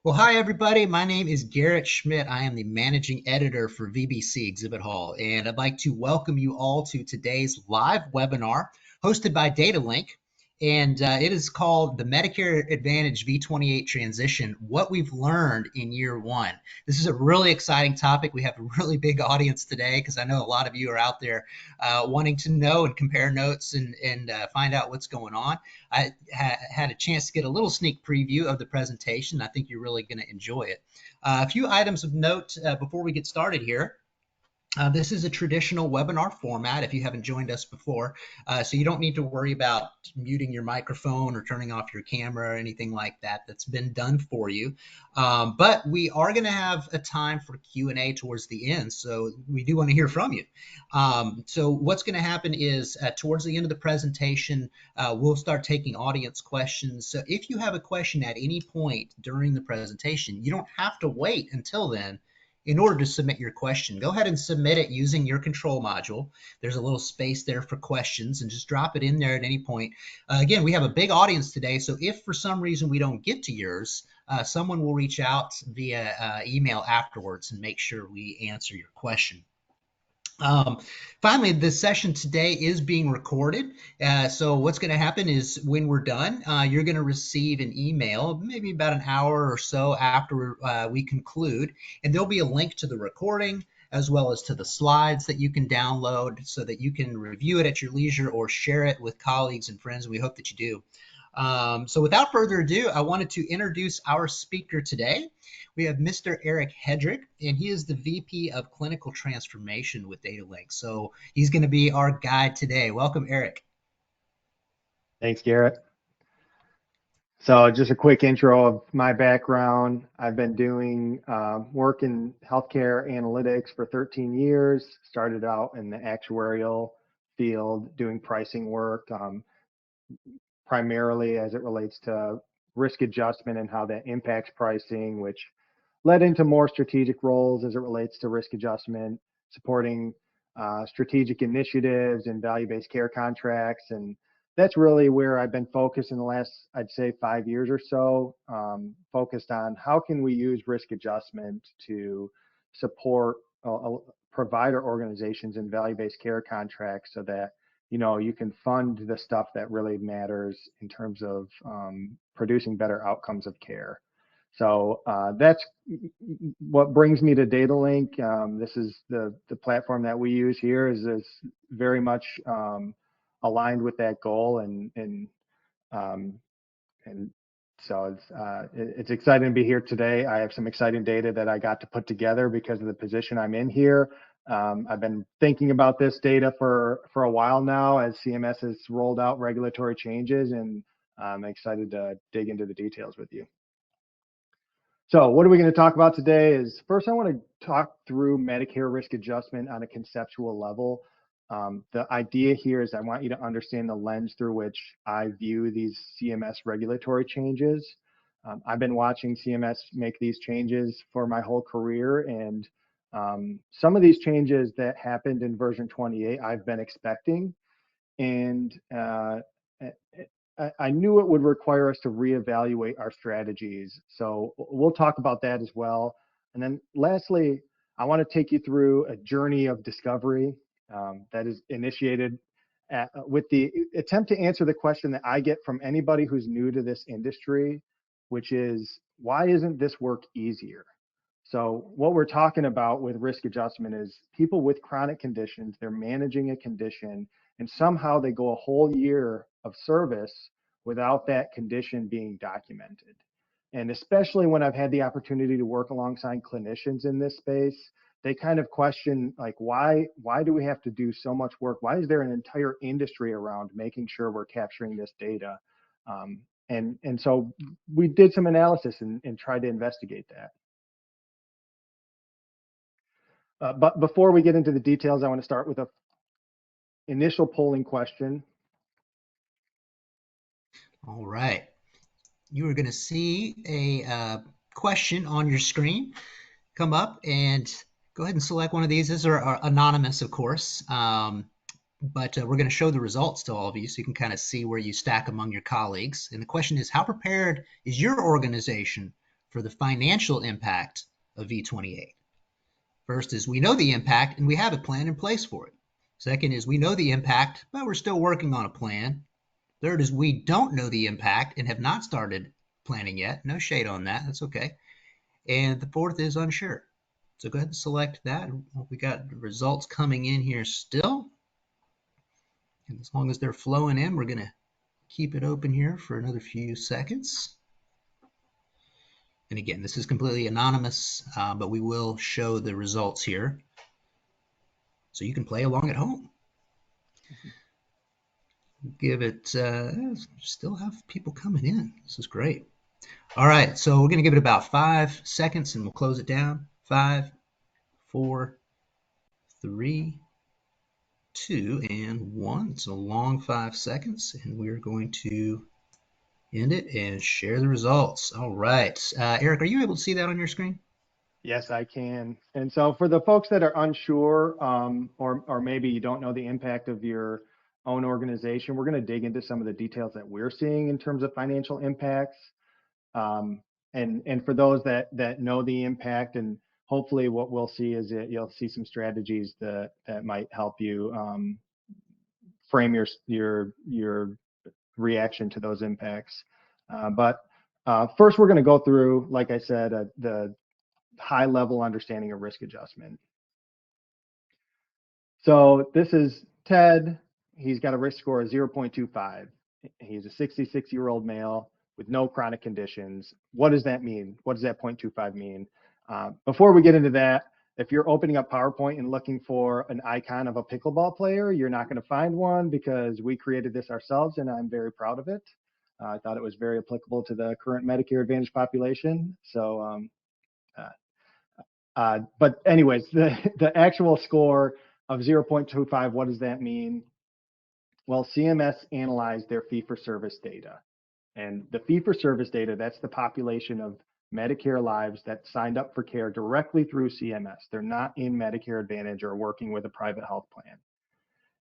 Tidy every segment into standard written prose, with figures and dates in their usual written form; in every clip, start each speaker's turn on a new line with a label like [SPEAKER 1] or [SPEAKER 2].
[SPEAKER 1] Well, hi, everybody. My name is Garrett Schmidt. I am the managing editor for VBC Exhibit Hall, and I'd like to welcome you all to today's live webinar hosted by DataLink. And it is called the Medicare Advantage V28 Transition, What We've Learned in Year One. This is a really exciting topic. We have a really big audience today because I know a lot of you are out there wanting to know and compare notes and find out what's going on. I had a chance to get a little sneak preview of the presentation. I think you're really going to enjoy it. A few items of note before we get started here. This is a traditional webinar format if you haven't joined us before, so you don't need to worry about muting your microphone or turning off your camera or anything like that. That's been done for you. But we are going to have a time for Q&A towards the end, so we do want to hear from you. So what's going to happen is towards the end of the presentation, we'll start taking audience questions. So if you have a question at any point during the presentation, you don't have to wait until then in order to submit your question. Go ahead and submit it using your control module. There's a little space there for questions, and just drop it in there at any point. Again, we have a big audience today, so if for some reason we don't get to yours, someone will reach out via email afterwards and make sure we answer your question. Finally, this session today is being recorded. So what's going to happen is when we're done, you're going to receive an email maybe about an hour or so after we conclude, and there'll be a link to the recording as well as to the slides that you can download so that you can review it at your leisure or share it with colleagues and friends. We hope that you do. So without further ado, I wanted to introduce our speaker today. We have Mr. Eric Hedrick, and he is the VP of Clinical Transformation with DataLink. So he's going to be our guide today. Welcome, Eric.
[SPEAKER 2] Thanks, Garrett. So just a quick intro of my background. I've been doing work in healthcare analytics for 13 years, started out in the actuarial field doing pricing work, primarily as it relates to risk adjustment and how that impacts pricing, which led into more strategic roles as it relates to risk adjustment, supporting strategic initiatives and value-based care contracts. And that's really where I've been focused in the last, I'd say, 5 years or so, focused on how can we use risk adjustment to support provider organizations and value-based care contracts so that you can fund the stuff that really matters in terms of producing better outcomes of care. So that's what brings me to DataLink. This is the platform that we use here is very much aligned with that goal, and so it's exciting to be here today. I have some exciting data that I got to put together because of the position I'm in here. I've been thinking about this data for a while now as CMS has rolled out regulatory changes, and I'm excited to dig into the details with you. So what are we going to talk about today is first I want to talk through Medicare risk adjustment on a conceptual level. The idea here is I want you to understand the lens through which I view these CMS regulatory changes. I've been watching CMS make these changes for my whole career, and some of these changes that happened in version 28 I've been expecting, and I knew it would require us to reevaluate our strategies. So we'll talk about that as well. And then lastly, I want to take you through a journey of discovery that is initiated with the attempt to answer the question that I get from anybody who's new to this industry, which is, why isn't this work easier? So what we're talking about with risk adjustment is people with chronic conditions, they're managing a condition, and somehow they go a whole year of service without that condition being documented. And especially when I've had the opportunity to work alongside clinicians in this space, they kind of question, like, why do we have to do so much work? Why is there an entire industry around making sure we're capturing this data? And so we did some analysis and tried to investigate that. But before we get into the details, I want to start with a initial polling question.
[SPEAKER 1] All right. You are going to see a question on your screen come up, and go ahead and select one of these. These are anonymous, of course, but we're going to show the results to all of you so you can kind of see where you stack among your colleagues. And the question is, how prepared is your organization for the financial impact of V28. First is we know the impact and we have a plan in place for it. Second is we know the impact, but we're still working on a plan. Third is we don't know the impact and have not started planning yet. No shade on that. That's okay. And the fourth is unsure. So go ahead and select that. We got results coming in here still. And as long as they're flowing in, we're going to keep it open here for another few seconds. And again, this is completely anonymous, but we will show the results here so you can play along at home. Give it, still have people coming in. This is great. All right, so we're going to give it about 5 seconds and we'll close it down. 5, 4, 3, 2, and 1. It's a long 5 seconds, and we're going to end it and share the results. All right. Eric, are you able to see that on your screen?
[SPEAKER 2] Yes, I can. And so for the folks that are unsure, or maybe you don't know the impact of your own organization, we're going to dig into some of the details that we're seeing in terms of financial impacts. And for those that know the impact, and hopefully what we'll see is that you'll see some strategies that might help you frame your reaction to those impacts. But first, we're going to go through, like I said, the high level understanding of risk adjustment. So this is Ted. He's got a risk score of 0.25. He's a 66-year-old male with no chronic conditions. What does that mean? What does that 0.25 mean? Before we get into that, if you're opening up PowerPoint and looking for an icon of a pickleball player, you're not going to find one because we created this ourselves, and I'm very proud of it. I thought it was very applicable to the current Medicare Advantage population. So, but anyways, the actual score of 0.25, what does that mean? Well, CMS analyzed their fee-for-service data. And the fee-for-service data, that's the population of Medicare lives that signed up for care directly through CMS. They're not in Medicare Advantage or working with a private health plan.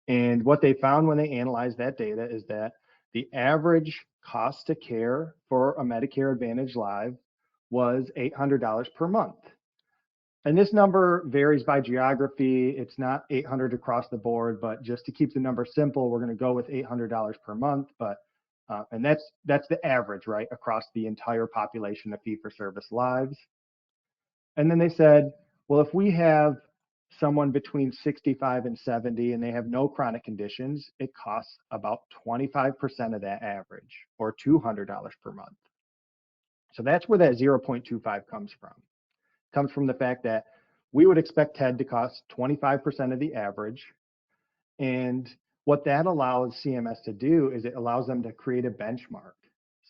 [SPEAKER 2] And what they found when they analyzed that data is that the average cost to care for a Medicare Advantage live was $800 per month. And this number varies by geography. It's not 800 across the board, but just to keep the number simple, we're going to go with $800 per month. But and that's the average, right, across the entire population of fee-for-service lives. And then they said, well, if we have someone between 65 and 70 and they have no chronic conditions, it costs about 25% of that average, or $200 per month. So that's where that 0.25 comes from. Comes from the fact that we would expect TED to cost 25% of the average. And what that allows CMS to do is it allows them to create a benchmark.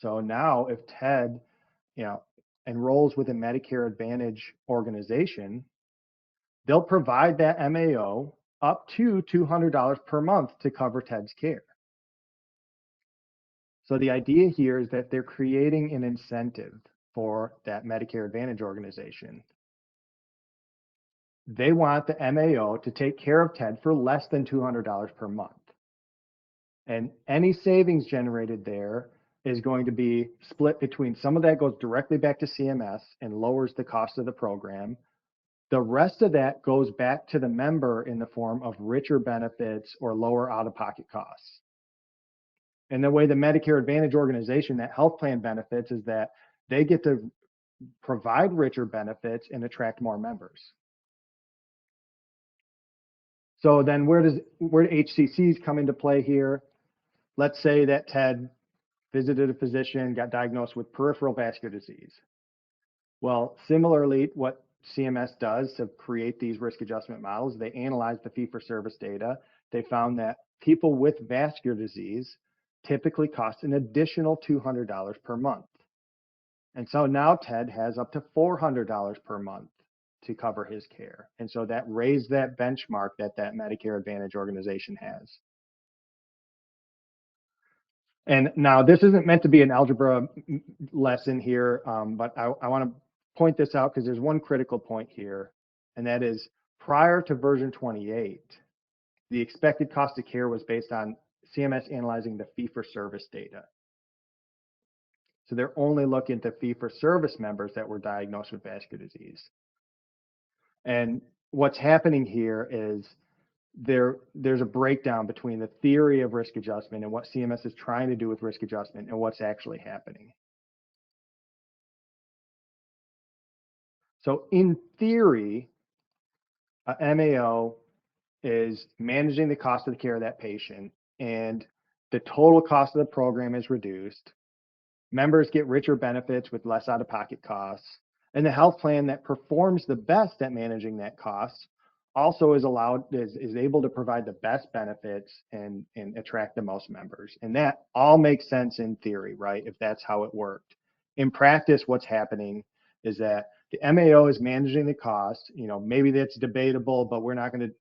[SPEAKER 2] So now if TED, enrolls with a Medicare Advantage organization, they'll provide that MAO up to $200 per month to cover TED's care. So the idea here is that they're creating an incentive for that Medicare Advantage organization. They want the MAO to take care of TED for less than $200 per month. And any savings generated there is going to be split between some of that goes directly back to CMS and lowers the cost of the program. The rest of that goes back to the member in the form of richer benefits or lower out-of-pocket costs. And the way the Medicare Advantage organization, that health plan benefits, is that they get to provide richer benefits and attract more members. So then where do HCCs come into play here? Let's say that Ted visited a physician, got diagnosed with peripheral vascular disease. Well, similarly, what CMS does to create these risk adjustment models, they analyze the fee-for-service data. They found that people with vascular disease typically cost an additional $200 per month. And so now Ted has up to $400 per month to cover his care. And so that raised that benchmark that Medicare Advantage organization has. And now this isn't meant to be an algebra lesson here, but I want to point this out because there's one critical point here, and that is prior to version 28, the expected cost of care was based on CMS analyzing the fee-for-service data. So they're only looking to fee-for-service members that were diagnosed with vascular disease. And what's happening here is there's a breakdown between the theory of risk adjustment and what CMS is trying to do with risk adjustment and what's actually happening. So in theory, a MAO is managing the cost of the care of that patient, and the total cost of the program is reduced. Members get richer benefits with less out-of-pocket costs, and the health plan that performs the best at managing that cost also is able to provide the best benefits and attract the most members. And that all makes sense in theory, right? If that's how it worked. In practice, what's happening is that the MAO is managing the cost. Maybe that's debatable, but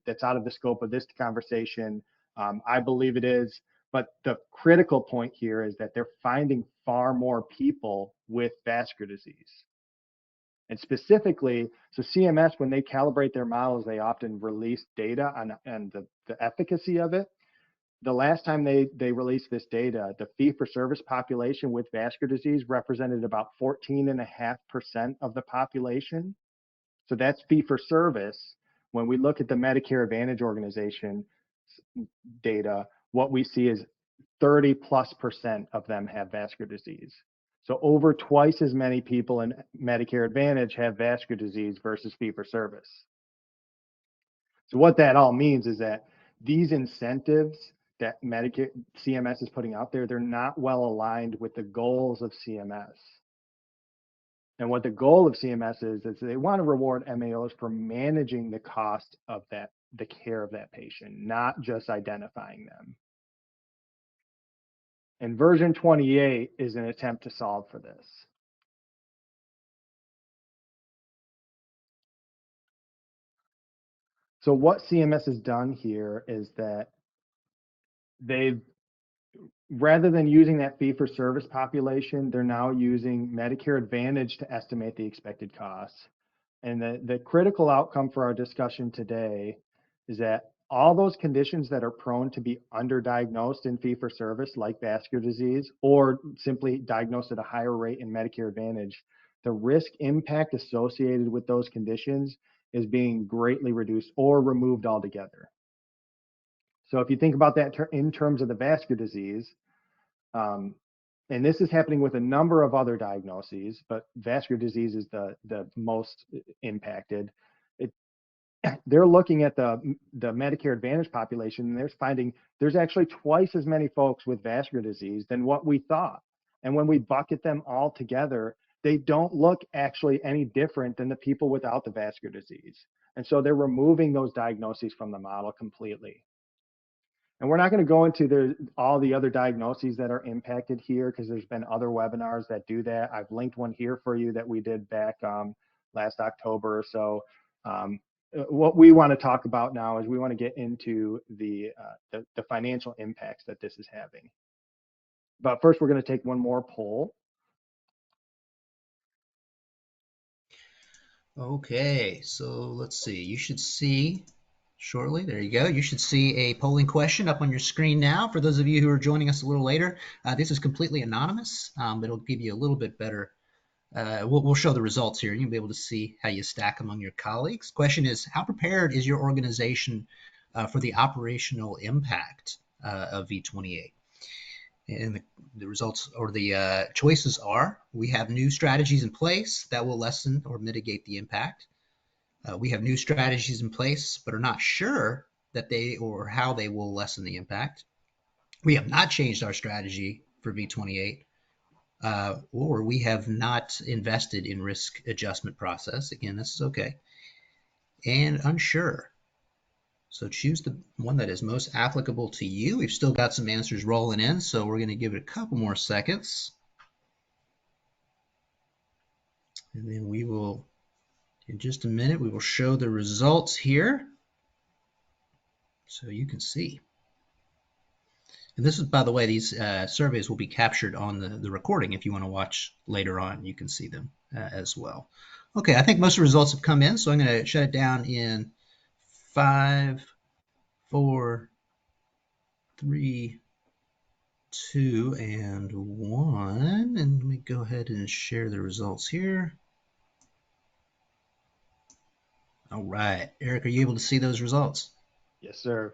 [SPEAKER 2] that's out of the scope of this conversation. I believe it is. But the critical point here is that they're finding far more people with vascular disease. And specifically, so CMS, when they calibrate their models, they often release data on the efficacy of it. The last time they released this data, the fee-for-service population with vascular disease represented about 14.5% of the population. So that's fee-for-service. When we look at the Medicare Advantage organization data, what we see is 30+% of them have vascular disease. So over twice as many people in Medicare Advantage have vascular disease versus fee-for-service. So what that all means is that these incentives that Medicare CMS is putting out there, they're not well aligned with the goals of CMS. And what the goal of CMS is they want to reward MAOs for managing the cost of the care of that patient, not just identifying them. And version 28 is an attempt to solve for this. So what CMS has done here is that rather than using that fee-for-service population, they're now using Medicare Advantage to estimate the expected costs. And the critical outcome for our discussion today is that all those conditions that are prone to be underdiagnosed in fee-for-service, like vascular disease, or simply diagnosed at a higher rate in Medicare Advantage, the risk impact associated with those conditions is being greatly reduced or removed altogether. So if you think about that in terms of the vascular disease, and this is happening with a number of other diagnoses, but vascular disease is the most impacted. They're looking at the Medicare Advantage population, and they're finding there's actually twice as many folks with vascular disease than what we thought. And when we bucket them all together, they don't look actually any different than the people without the vascular disease. And so they're removing those diagnoses from the model completely. And we're not going to go into all the other diagnoses that are impacted here because there's been other webinars that do that. I've linked one here for you that we did back last October or so. What we want to talk about now is we want to get into the financial impacts that this is having. But first, we're going to take one more poll.
[SPEAKER 1] Okay, so let's see. You should see shortly. There you go. You should see a polling question up on your screen now. For those of you who are joining us a little later, this is completely anonymous, but it'll give you a little bit better. We'll show the results here. You'll be able to see how you stack among your colleagues. Question is, how prepared is your organization for the operational impact of V28? And the results or the choices are: we have new strategies in place that will lessen or mitigate the impact. We have new strategies in place, but are not sure that they or how they will lessen the impact. We have not changed our strategy for V28, or we have not invested in risk adjustment process. Again, this is okay. And unsure. So choose the one that is most applicable to you. We've still got some answers rolling in, so we're going to give it a couple more seconds. And then we will, in just a minute, we will show the results here so you can see. And this is, by the way, these surveys will be captured on the recording. If you want to watch later on, you can see them as well. Okay, I think most of the results have come in, so I'm going to shut it down in 5, 4, 3, 2, and 1. And let me go ahead and share the results here. All right, Eric, are you able to see those results?
[SPEAKER 2] Yes, sir.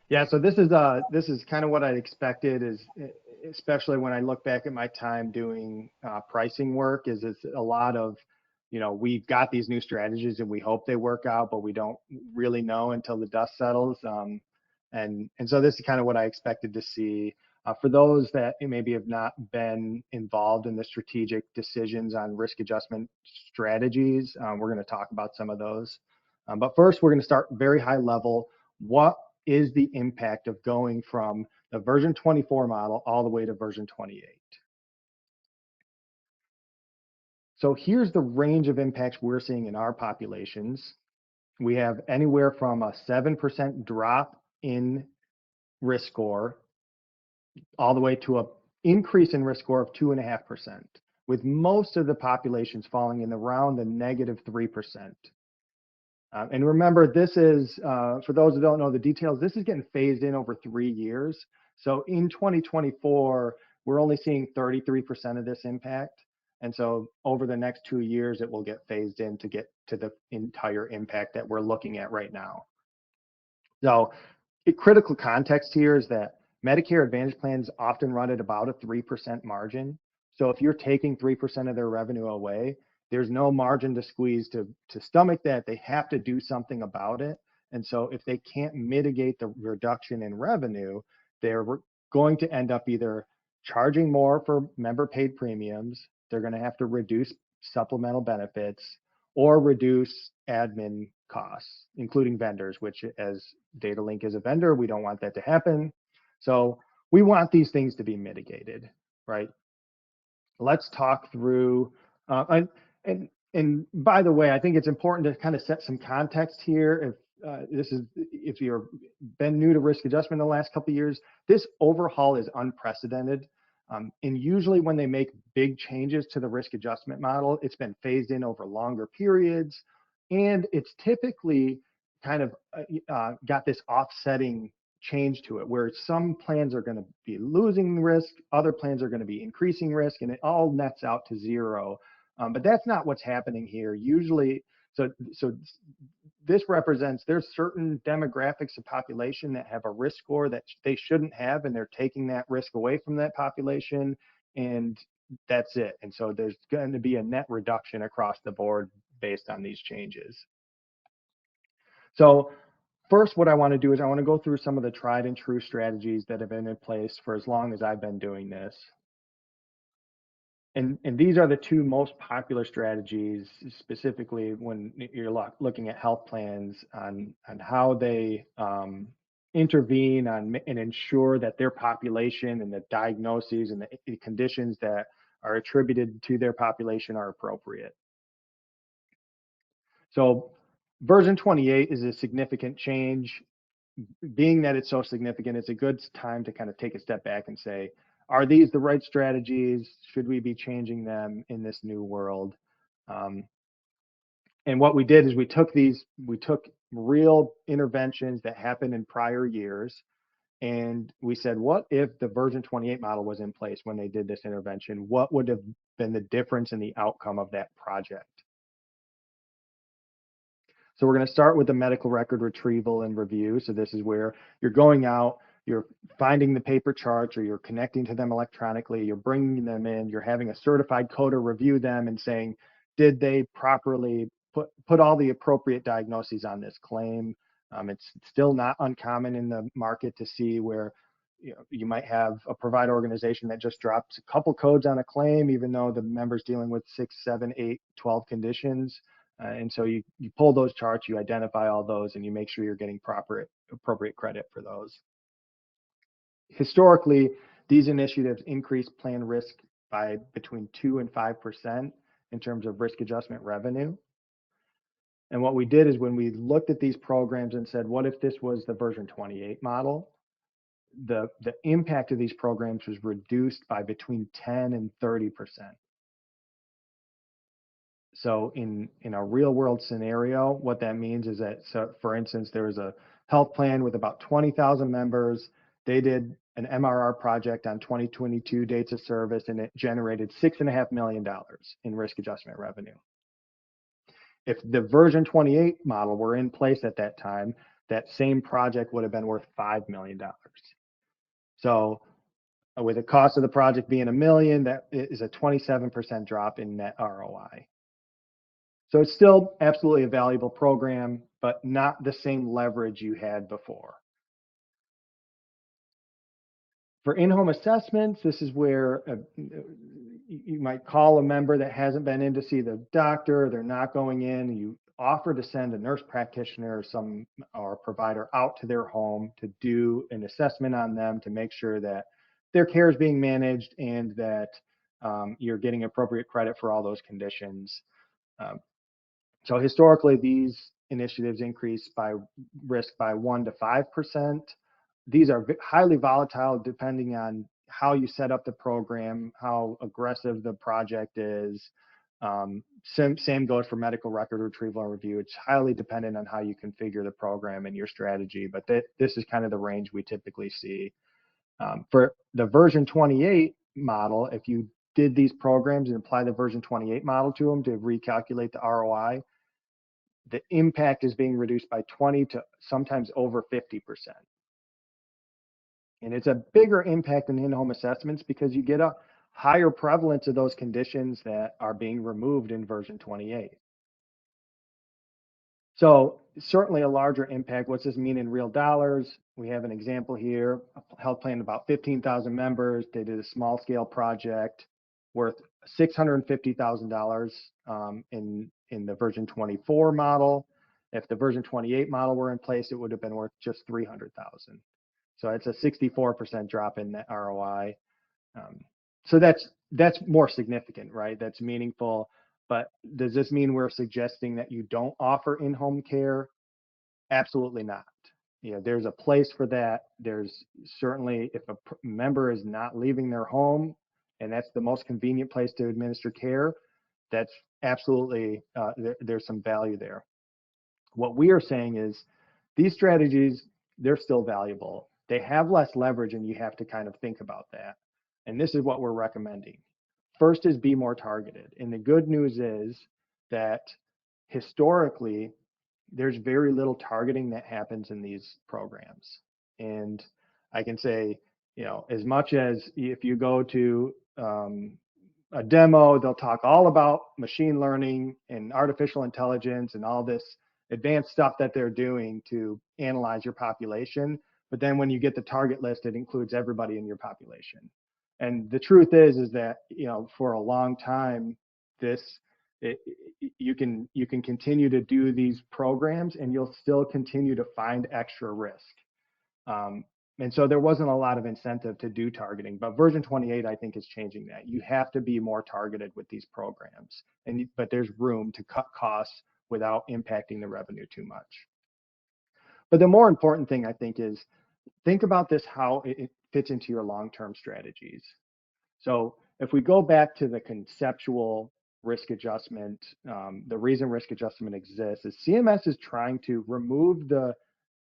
[SPEAKER 2] Yeah, so this is kind of what I expected, is especially when I look back at my time doing pricing work, is it's a lot of, we've got these new strategies and we hope they work out, but we don't really know until the dust settles. And so this is kind of what I expected to see. For those that maybe have not been involved in the strategic decisions on risk adjustment strategies, we're going to talk about some of those. But first, we're going to start very high level. What is the impact of going from the version 24 model all the way to version 28? So here's the range of impacts we're seeing in our populations. We have anywhere from a 7% drop in risk score all the way to an increase in risk score of 2.5%, with most of the populations falling in around the negative 3%. And remember, this is, for those who don't know the details, this is getting phased in over 3 years. So in 2024, we're only seeing 33% of this impact. And so over the next 2 years, it will get phased in to get to the entire impact that we're looking at right now. So a critical context here is that Medicare Advantage plans often run at about a 3% margin. So if you're taking 3% of their revenue away, there's no margin to squeeze to stomach that. They have to do something about it. And so if they can't mitigate the reduction in revenue, they're going to end up either charging more for member paid premiums, they're going to have to reduce supplemental benefits, or reduce admin costs, including vendors, which, as DataLink is a vendor, we don't want that to happen. So we want these things to be mitigated, right? Let's talk through, and by the way, I think it's important to kind of set some context here. If you've been new to risk adjustment in the last couple of years, this overhaul is unprecedented. And usually when they make big changes to the risk adjustment model, it's been phased in over longer periods, and it's typically kind of got this offsetting change to it, where some plans are going to be losing risk, other plans are going to be increasing risk, and it all nets out to zero. But that's not what's happening here. Usually, so this represents there's certain demographics of population that have a risk score that they shouldn't have, and they're taking that risk away from that population, and that's it. And so there's going to be a net reduction across the board based on these changes. So first, what I want to do is I want to go through some of the tried and true strategies that have been in place for as long as I've been doing this. And these are the two most popular strategies, specifically when you're looking at health plans on how they intervene on and ensure that their population and the diagnoses and the conditions that are attributed to their population are appropriate. So version 28 is a significant change. Being that it's so significant, it's a good time to kind of take a step back and say, are these the right strategies? Should we be changing them in this new world? And what we did is we took real interventions that happened in prior years, and we said, what if the version 28 model was in place when they did this intervention? What would have been the difference in the outcome of that project? So we're going to start with the medical record retrieval and review. So this is where you're going out, you're finding the paper charts, or you're connecting to them electronically, you're bringing them in, you're having a certified coder review them and saying, did they properly put all the appropriate diagnoses on this claim? It's still not uncommon in the market to see where you might have a provider organization that just drops a couple codes on a claim, even though the member's dealing with 6, 7, 8, 12 conditions. And so you pull those charts, you identify all those, and you make sure you're getting appropriate credit for those. Historically, these initiatives increase plan risk by between 2 and 5% in terms of risk adjustment revenue. And what we did is when we looked at these programs and said, what if this was the version 28 model? The impact of these programs was reduced by between 10 and 30%. So in a real world scenario, what that means is that, so for instance, there was a health plan with about 20,000 members. They did an MRR project on 2022 dates of service, and it generated $6.5 million in risk adjustment revenue. If the version 28 model were in place at that time, that same project would have been worth $5 million. So with the cost of the project being $1 million, that is a 27% drop in net ROI. So it's still absolutely a valuable program, but not the same leverage you had before. For in-home assessments, this is where you might call a member that hasn't been in to see the doctor, they're not going in, you offer to send a nurse practitioner or a provider out to their home to do an assessment on them to make sure that their care is being managed and that you're getting appropriate credit for all those conditions. So historically, these initiatives increase by risk by 1 to 5%. These are highly volatile depending on how you set up the program, how aggressive the project is. Same goes for medical record retrieval and review. It's highly dependent on how you configure the program and your strategy, but this is kind of the range we typically see. For the version 28 model, if you did these programs and apply the version 28 model to them to recalculate the ROI, the impact is being reduced by 20 to sometimes over 50%. And it's a bigger impact in in-home assessments because you get a higher prevalence of those conditions that are being removed in version 28. So certainly a larger impact. What's this mean in real dollars? We have an example here, a health plan about 15,000 members. They did a small scale project worth $650,000 in the version 24 model. If the version 28 model were in place, it would have been worth just $300,000. So it's a 64% drop in net ROI. So that's more significant, right? That's meaningful. But does this mean we're suggesting that you don't offer in-home care? Absolutely not. There's a place for that. There's certainly, if a member is not leaving their home and that's the most convenient place to administer care, that's absolutely, there's some value there. What we are saying is these strategies, they're still valuable. They have less leverage and you have to kind of think about that. And this is what we're recommending. First is be more targeted. And the good news is that historically, there's very little targeting that happens in these programs. And I can say, as much as if you go to a demo, they'll talk all about machine learning and artificial intelligence and all this advanced stuff that they're doing to analyze your population. But then when you get the target list, it includes everybody in your population. And the truth is that, for a long time, you can continue to do these programs and you'll still continue to find extra risk. And so there wasn't a lot of incentive to do targeting, but version 28, I think, is changing that. You have to be more targeted with these programs, but there's room to cut costs without impacting the revenue too much. But the more important thing, I think, is think about this, how it fits into your long-term strategies. So if we go back to the conceptual risk adjustment, the reason risk adjustment exists is CMS is trying to remove the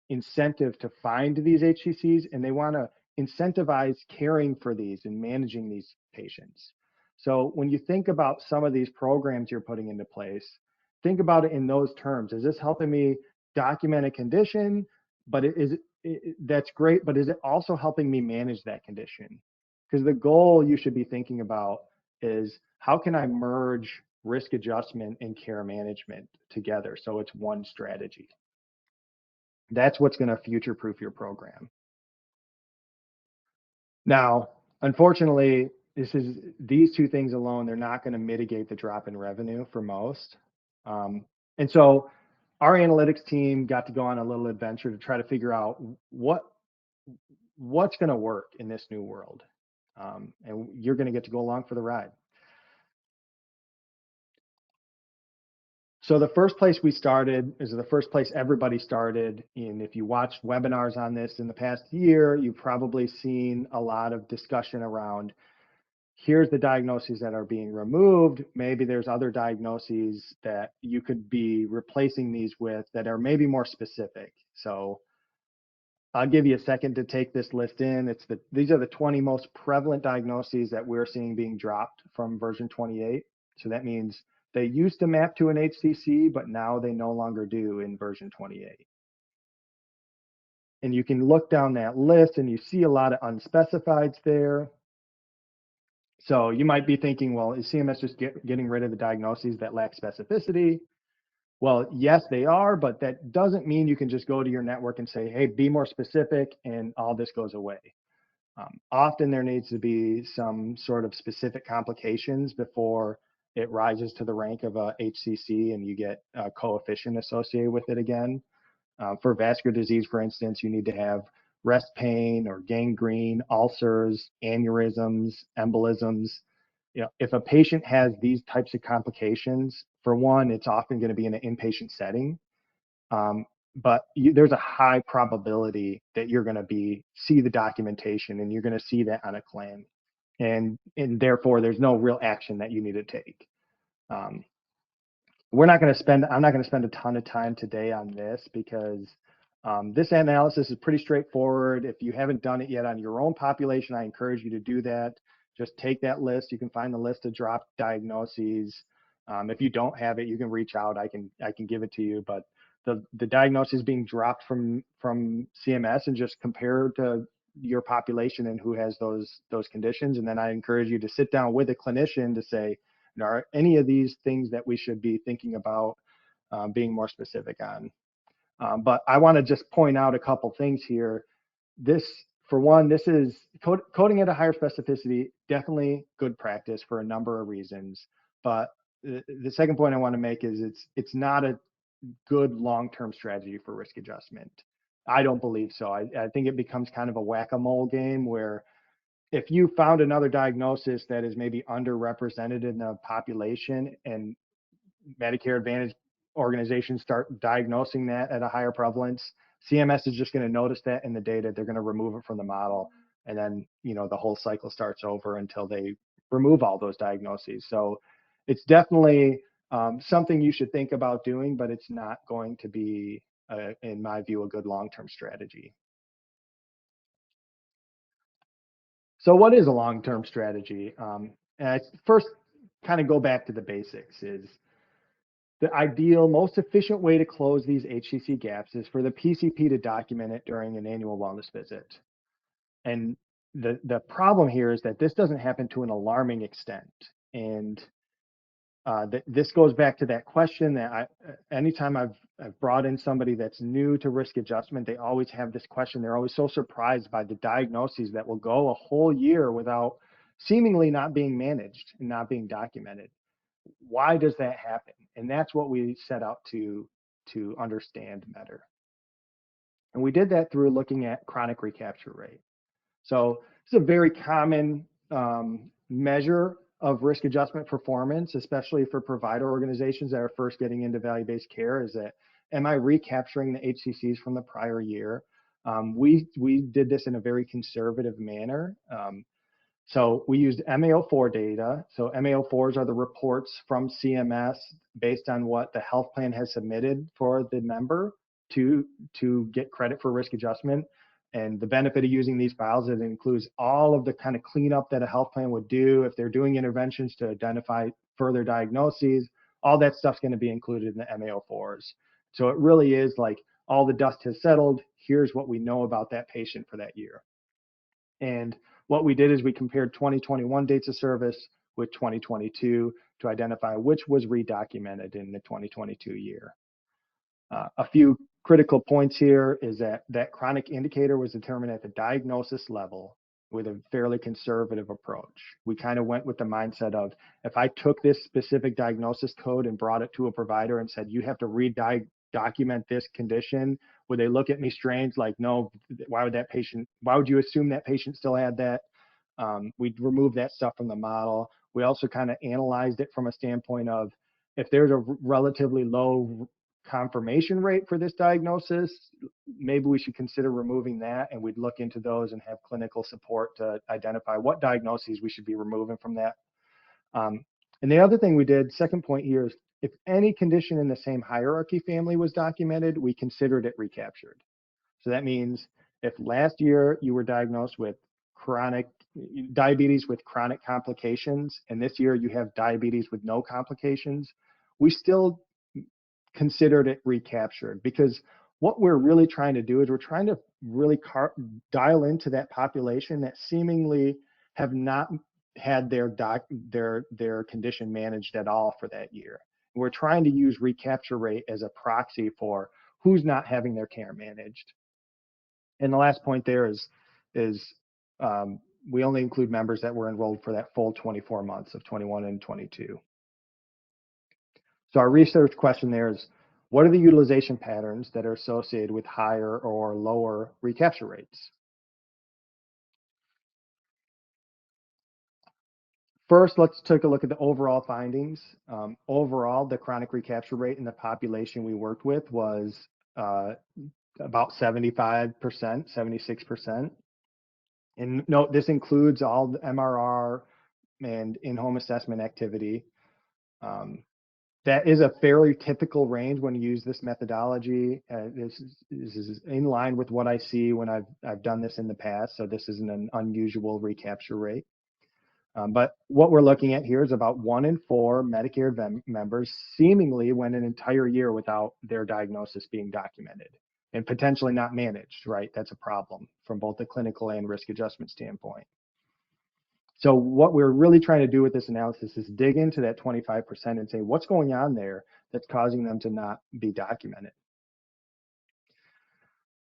[SPEAKER 2] incentive to find these HCCs, and they want to incentivize caring for these and managing these patients. So when you think about some of these programs you're putting into place, think about it in those terms. Is this helping me document a condition? But that's great, but is it also helping me manage that condition? Because the goal you should be thinking about is how can I merge risk adjustment and care management together so it's one strategy? That's what's going to future-proof your program. Now, unfortunately, these two things alone, they're not going to mitigate the drop in revenue for most. And so our analytics team got to go on a little adventure to try to figure out what's going to work in this new world. And you're going to get to go along for the ride. So the first place we started is the first place everybody started. And if you watched webinars on this in the past year, you've probably seen a lot of discussion around, here's the diagnoses that are being removed. Maybe there's other diagnoses that you could be replacing these with that are maybe more specific. So I'll give you a second to take this list in. These are the 20 most prevalent diagnoses that we're seeing being dropped from version 28. So that means they used to map to an HCC, but now they no longer do in version 28. And you can look down that list and you see a lot of unspecifieds there. So you might be thinking, well, is CMS just getting rid of the diagnoses that lack specificity? Well, yes, they are, but that doesn't mean you can just go to your network and say, hey, be more specific, and all this goes away. Often there needs to be some sort of specific complications before it rises to the rank of a HCC and you get a coefficient associated with it again. For vascular disease, for instance, you need to have rest pain or gangrene, ulcers, aneurysms, embolisms. If a patient has these types of complications, for one, it's often going to be in an inpatient setting. But there's a high probability that you're going to see the documentation and you're going to see that on a claim, and therefore there's no real action that you need to take. Um, I'm not going to spend a ton of time today on this because this analysis is pretty straightforward. If you haven't done it yet on your own population, I encourage you to do that. Just take that list. You can find the list of drop diagnoses. If you don't have it, you can reach out. I can give it to you. But the diagnosis being dropped from CMS, and just compare to your population and who has those conditions. And then I encourage you to sit down with a clinician to say, are any of these things that we should be thinking about being more specific on? But I want to just point out a couple things here. For one, this is coding at a higher specificity, definitely good practice for a number of reasons. But the second point I want to make is it's not a good long-term strategy for risk adjustment. I don't believe so. I think it becomes kind of a whack-a-mole game where if you found another diagnosis that is maybe underrepresented in the population and Medicare Advantage organizations start diagnosing that at a higher prevalence, CMS is just going to notice that in the data. They're going to remove it from the model. And then, the whole cycle starts over until they remove all those diagnoses. So it's definitely something you should think about doing, but it's not going to be, in my view, a good long-term strategy. So what is a long-term strategy? And I first kind of go back to the basics. Is the ideal, most efficient way to close these HCC gaps is for the PCP to document it during an annual wellness visit. And the problem here is that this doesn't happen to an alarming extent. And this goes back to that question that anytime I've brought in somebody that's new to risk adjustment, they always have this question. They're always so surprised by the diagnoses that will go a whole year without seemingly not being managed and not being documented. Why does that happen? And that's what we set out to understand better. And we did that through looking at chronic recapture rate. So it's a very common measure of risk adjustment performance, especially for provider organizations that are first getting into value-based care, is that, am I recapturing the HCCs from the prior year? We did this in a very conservative manner. So we used MAO4 data. So MAO4s are the reports from CMS based on what the health plan has submitted for the member to get credit for risk adjustment. And the benefit of using these files is it includes all of the kind of cleanup that a health plan would do if they're doing interventions to identify further diagnoses. All that stuff's going to be included in the MAO4s. So it really is like all the dust has settled. Here's what we know about that patient for that year. And what we did is we compared 2021 dates of service with 2022 to identify which was redocumented in the 2022 year. A few critical points here is that chronic indicator was determined at the diagnosis level with a fairly conservative approach. We kind of went with the mindset of, if I took this specific diagnosis code and brought it to a provider and said, you have to document this condition, would they look at me strange, like, no, why would you assume that patient still had that? We'd remove that stuff from the model. We also kind of analyzed it from a standpoint of, if there's a relatively low confirmation rate for this diagnosis, maybe we should consider removing that, and we'd look into those and have clinical support to identify what diagnoses we should be removing from that. And the other thing we did, second point here, is if any condition in the same hierarchy family was documented, we considered it recaptured. So that means If last year you were diagnosed with chronic diabetes with chronic complications, and this year you have diabetes with no complications, we still considered it recaptured, because what we're really trying to do is we're trying to really dial into that population that seemingly have not had their condition managed at all for that year. We're trying to use recapture rate as a proxy for who's not having their care managed. And the last point there is we only include members that were enrolled for that full 24 months of 21 and 22. So our research question there is, what are the utilization patterns that are associated with higher or lower recapture rates? First, let's take a look at the overall findings. Overall, the chronic recapture rate in the population we worked with was about 75%, 76%. And note, this includes all the MRR and in-home assessment activity. That is a fairly typical range when you use this methodology. This is in line with what I see when I've done this in the past, so this isn't an unusual recapture rate. But what we're looking at here is about 1 in 4 Medicare members seemingly went an entire year without their diagnosis being documented and potentially not managed, right? That's a problem from both the clinical and risk adjustment standpoint. So what we're really trying to do with this analysis is dig into that 25% and say, what's going on there that's causing them to not be documented?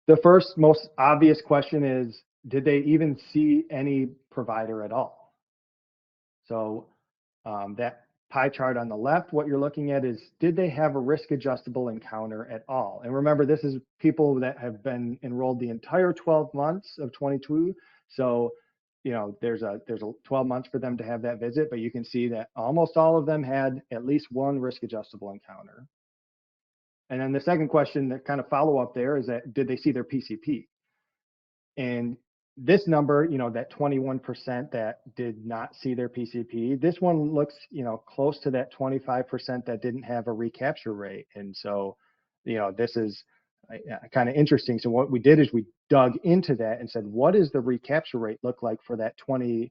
[SPEAKER 2] The first most obvious question is, did they even see any provider at all? So that pie chart on the left, what you're looking at is, did they have a risk adjustable encounter at all? And remember, this is people that have been enrolled the entire 12 months of 22. So, you know, there's a 12 months for them to have that visit, but you can see that almost all of them had at least one risk adjustable encounter. And then the second question that kind of follow up there is that, did they see their PCP? And this number, you know, that 21% that did not see their PCP, this one looks, you know, close to that 25% that didn't have a recapture rate. And so, you know, this is kind of interesting. So what we did is we dug into that and said, what does the recapture rate look like for that 20.6%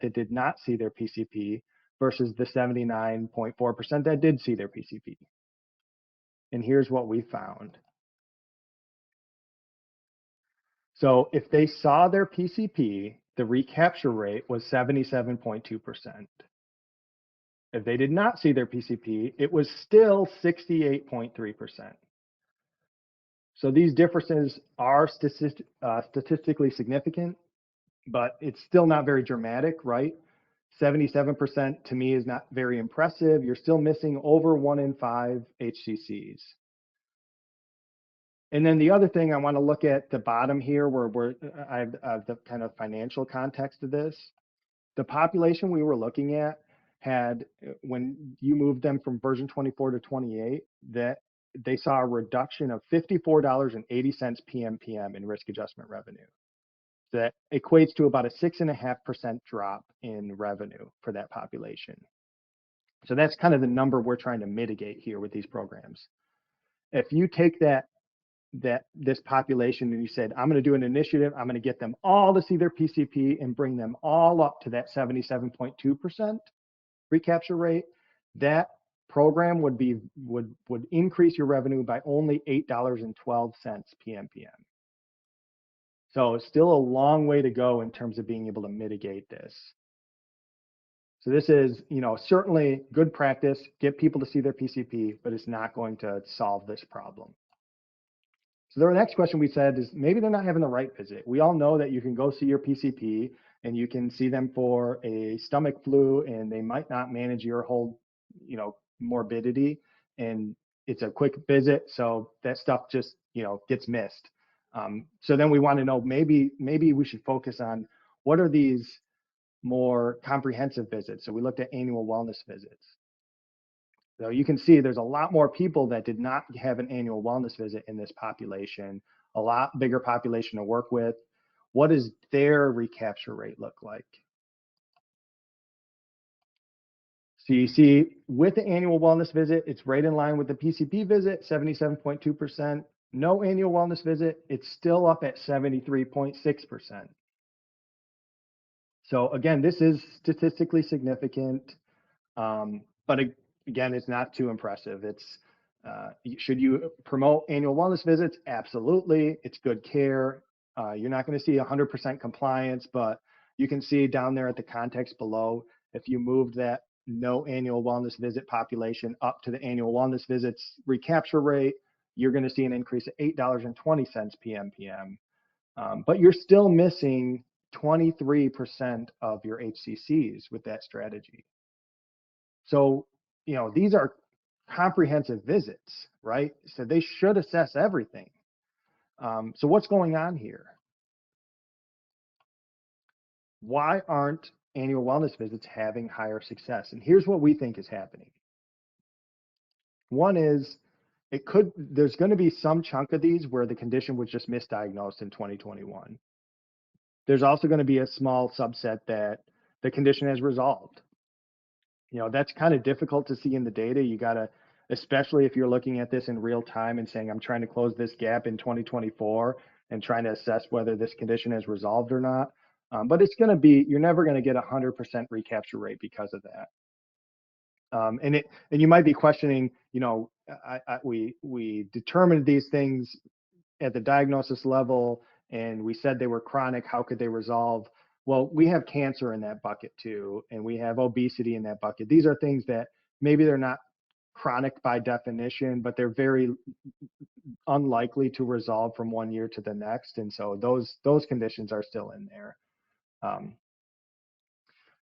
[SPEAKER 2] that did not see their PCP versus the 79.4% that did see their PCP? And here's what we found. So if they saw their PCP, the recapture rate was 77.2%. If they did not see their PCP, it was still 68.3%. So these differences are statistically significant, but it's still not very dramatic, right? 77% to me is not very impressive. You're still missing over 1 in 5 HCCs. And then the other thing I want to look at the bottom here, where I have the kind of financial context of this. The population we were looking at had, when you moved them from version 24 to 28, that they saw a reduction of $54.80 PMPM in risk adjustment revenue. That equates to about a 6.5% drop in revenue for that population. So that's kind of the number we're trying to mitigate here with these programs. If you take this population and you said, I'm going to do an initiative, I'm going to get them all to see their PCP and bring them all up to that 77.2% recapture rate, that program would increase your revenue by only $8.12 PMPM. So it's still a long way to go in terms of being able to mitigate this. So this is, you know, certainly good practice, get people to see their PCP, but it's not going to solve this problem. So the next question we said is, maybe they're not having the right visit. We all know that you can go see your PCP and you can see them for a stomach flu and they might not manage your whole, you know, morbidity, and it's a quick visit. So that stuff just, you know, gets missed. So then we want to know, maybe we should focus on what are these more comprehensive visits. So we looked at annual wellness visits. So you can see there's a lot more people that did not have an annual wellness visit in this population, a lot bigger population to work with. What does their recapture rate look like? So you see with the annual wellness visit, it's right in line with the PCP visit, 77.2%. No annual wellness visit, it's still up at 73.6%. So again, this is statistically significant, but again, it's not too impressive. Should you promote annual wellness visits? Absolutely. It's good care. You're not going to see 100% compliance, but you can see down there at the context below, if you moved that no annual wellness visit population up to the annual wellness visits recapture rate, you're going to see an increase of $8.20 PMPM. But you're still missing 23% of your HCCs with that strategy. So, these are comprehensive visits, right? So they should assess everything. So what's going on here? Why aren't annual wellness visits having higher success? And here's what we think is happening. One is there's going to be some chunk of these where the condition was just misdiagnosed in 2021. There's also going to be a small subset that the condition has resolved. That's kind of difficult to see in the data. You got to, especially if you're looking at this in real time and saying, I'm trying to close this gap in 2024 and trying to assess whether this condition has resolved or not. But you're never going to get 100% recapture rate because of that. And you might be questioning, we determined these things at the diagnosis level and we said they were chronic. How could they resolve? Well, we have cancer in that bucket too, and we have obesity in that bucket. These are things that maybe they're not chronic by definition, but they're very unlikely to resolve from one year to the next. And so those conditions are still in there.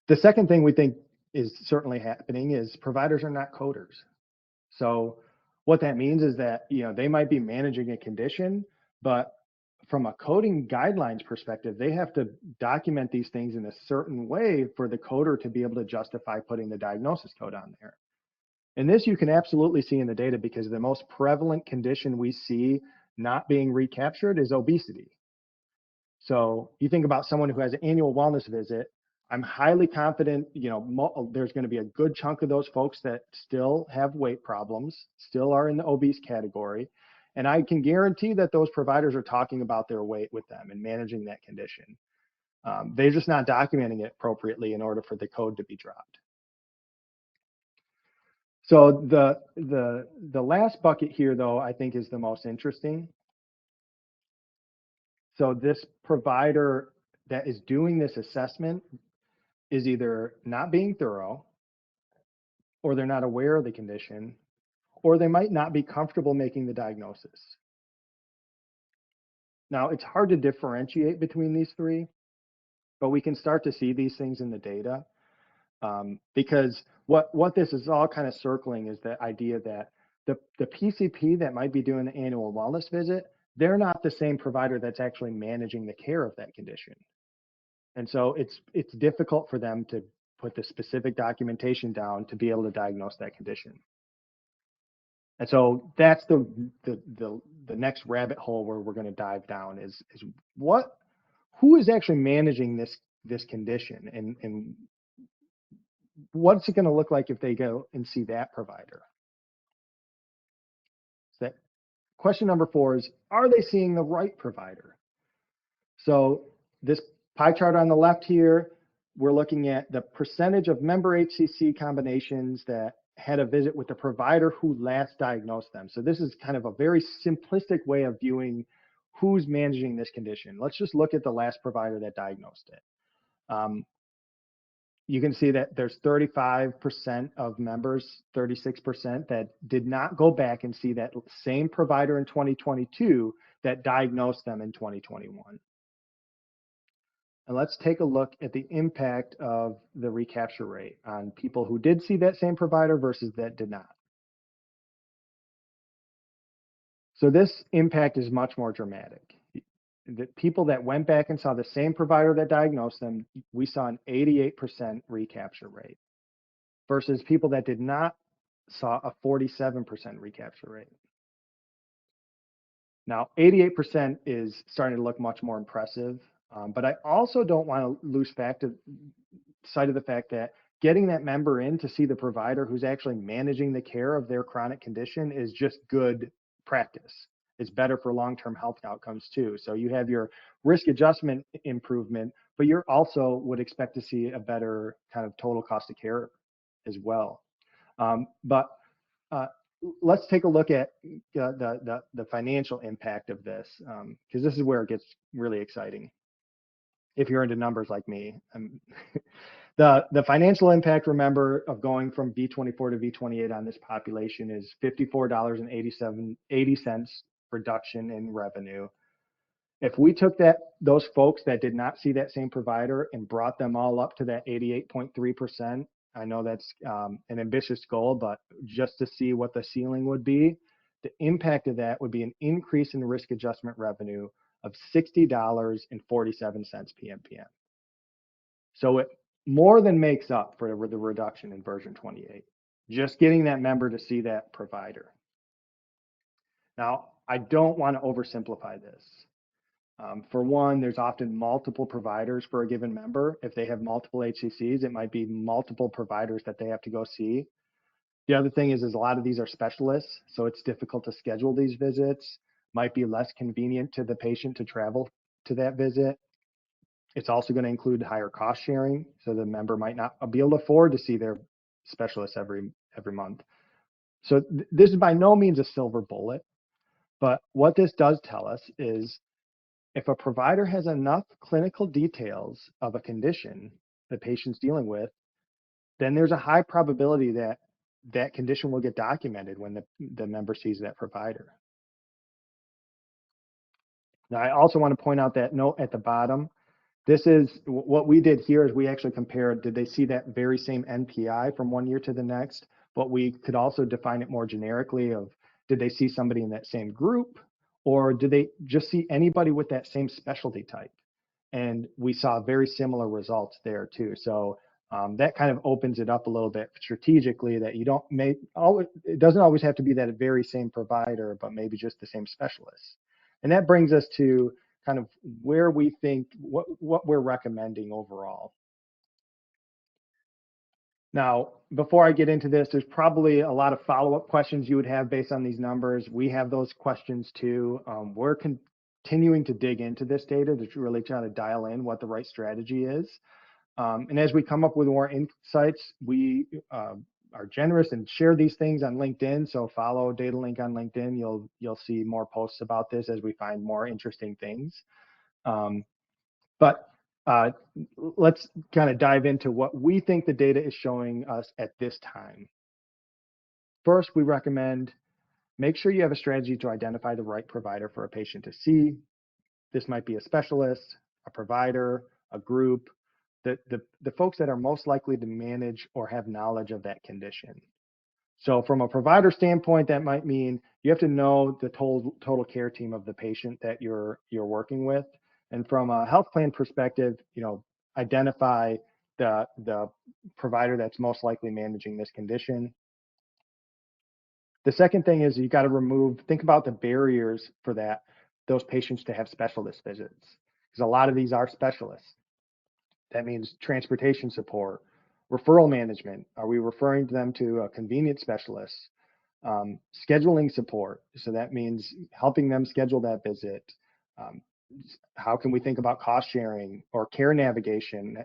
[SPEAKER 2] The second thing we think is certainly happening is providers are not coders. So what that means is that, they might be managing a condition, but from a coding guidelines perspective, they have to document these things in a certain way for the coder to be able to justify putting the diagnosis code on there. And this you can absolutely see in the data because the most prevalent condition we see not being recaptured is obesity. So you think about someone who has an annual wellness visit, I'm highly confident, there's going to be a good chunk of those folks that still have weight problems, still are in the obese category. And I can guarantee that those providers are talking about their weight with them and managing that condition. They're just not documenting it appropriately in order for the code to be dropped. So the last bucket here, though, I think is the most interesting. So this provider that is doing this assessment is either not being thorough, or they're not aware of the condition, or they might not be comfortable making the diagnosis. Now, it's hard to differentiate between these three, but we can start to see these things in the data because what this is all kind of circling is the idea that the PCP that might be doing the annual wellness visit, they're not the same provider that's actually managing the care of that condition. And so it's difficult for them to put the specific documentation down to be able to diagnose that condition. And so that's the next rabbit hole where we're going to dive down is who is actually managing this condition and what's it going to look like if they go and see that provider? So that question number 4 is, are they seeing the right provider? So this pie chart on the left here, we're looking at the percentage of member HCC combinations that had a visit with the provider who last diagnosed them. So this is kind of a very simplistic way of viewing who's managing this condition. Let's just look at the last provider that diagnosed it. You can see that there's 35% of members, 36% that did not go back and see that same provider in 2022 that diagnosed them in 2021. And let's take a look at the impact of the recapture rate on people who did see that same provider versus that did not. So this impact is much more dramatic. The people that went back and saw the same provider that diagnosed them, we saw an 88% recapture rate versus people that did not saw a 47% recapture rate. Now, 88% is starting to look much more impressive, but I also don't want to lose sight of the fact that getting that member in to see the provider who's actually managing the care of their chronic condition is just good practice. is better for long-term health outcomes too. So you have your risk adjustment improvement, but you're also would expect to see a better kind of total cost of care as well. But let's take a look at the financial impact of this, because this is where it gets really exciting. If you're into numbers like me, the financial impact, remember, of going from V24 to V28 on this population is $54.80 reduction in revenue. If we took those folks that did not see that same provider and brought them all up to that 88.3%, I know that's an ambitious goal, but just to see what the ceiling would be, the impact of that would be an increase in risk adjustment revenue of $60.47 PMPM. So it more than makes up for the reduction in version 28, just getting that member to see that provider. Now, I don't want to oversimplify this. For one, there's often multiple providers for a given member. If they have multiple HCCs, it might be multiple providers that they have to go see. The other thing is a lot of these are specialists, so it's difficult to schedule these visits. Might be less convenient to the patient to travel to that visit. It's also going to include higher cost sharing, so the member might not be able to afford to see their specialist every month. So this is by no means a silver bullet, but what this does tell us is if a provider has enough clinical details of a condition the patient's dealing with, then there's a high probability that that condition will get documented when the member sees that provider. Now, I also want to point out that note at the bottom. This is what we did here is we actually compared, did they see that very same NPI from one year to the next? But we could also define it more generically of, did they see somebody in that same group, or did they just see anybody with that same specialty type? And we saw very similar results there too. So that kind of opens it up a little bit strategically, that you don't it doesn't always have to be that very same provider, but maybe just the same specialist. And that brings us to kind of where we think, what we're recommending overall. Now, before I get into this, there's probably a lot of follow-up questions you would have based on these numbers. We have those questions too. We're continuing to dig into this data to really try to dial in what the right strategy is. And as we come up with more insights, we are generous and share these things on LinkedIn. So follow DataLink on LinkedIn. You'll see more posts about this as we find more interesting things. But let's kind of dive into what we think the data is showing us at this time. First, we recommend make sure you have a strategy to identify the right provider for a patient to see. This might be a specialist, a provider, a group, the folks that are most likely to manage or have knowledge of that condition. So from a provider standpoint, that might mean you have to know the total care team of the patient that you're working with. And from a health plan perspective, identify the provider that's most likely managing this condition. The second thing is you got to think about the barriers for those patients to have specialist visits, because a lot of these are specialists. That means transportation support, referral management. Are we referring them to a convenient specialist? Scheduling support. So that means helping them schedule that visit. How can we think about cost sharing or care navigation?